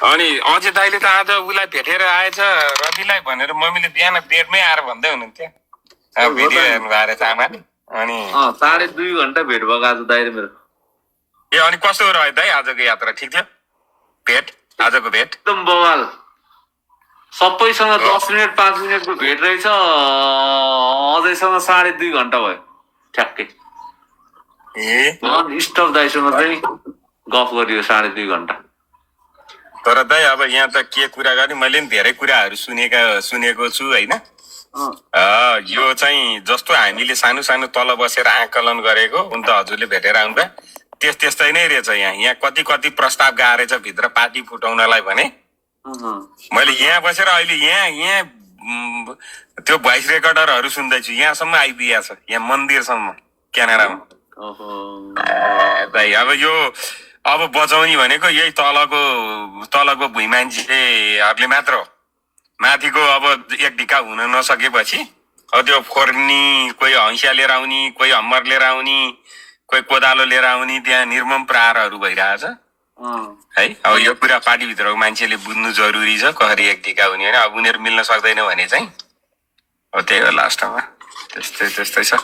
अनि अझै दाइले त आज उसलाई भेटेर आएछ रविलाई भनेर मम्मीले बिहान बेडमै आएर भन्दै हुनुहुन्थ्यो भिडियो हेर्नु भएर आमाले अनि 2.5 घण्टा भेट भएको आज दाइ र मेरो। ए अनि कस्तो रह्यो दाइ आजको यात्रा? ठिक थियो भेट? आजको भेट एकदम बवाल। सबैसँग 10 मिनट 5 मिनटको भेट रहेछ। अझैसँग 2.5 घण्टा भयो ठ्याक्कै। नन स्टप दाइसँग चाहिँ गफ गरियो 2.5 घण्टा। तर दाइ अब यहाँ त के कुरा गर्ने, मैले पनि धेरै कुराहरू सुनेको छु होइन। यो चाहिँ जस्तो हामीले सानो सानो तल बसेर आकलन गरेको उन त हजुरले भेटेर आउनुभयो त्यस्तै नै रहेछ। यहाँ कति कति प्रस्ताव गाएछ भित्र पार्टी फुटाउनलाई भने मैले यहाँ बसेर अहिले यहाँ त्यो भोइस रेकर्डरहरू सुन्दैछु यहाँसम्म आइपुगेको छ, यहाँ मन्दिरसम्म क्यानाडामा। दाइ अब यो अब बचाउने भनेको यही तलको भुइँ मान्छेहरूले मात्र हो। माथिको अब एक ढिका हुन नसकेपछि त्यो फोर्नी कोही हैँसिया लिएर आउने, कोही हम्मर लिएर आउने, कोही कोदालो लिएर आउने, त्यहाँ निर्मम प्रहारहरू भइरहेछ है। अब यो कुरा पार्टीभित्रको मान्छेले बुझ्नु जरुरी छ कसरी एक ढिका हुने होइन। अब उनीहरू मिल्न सक्दैन भने चाहिँ हो त्यही हो लास्टमा। त्यस्तै छ।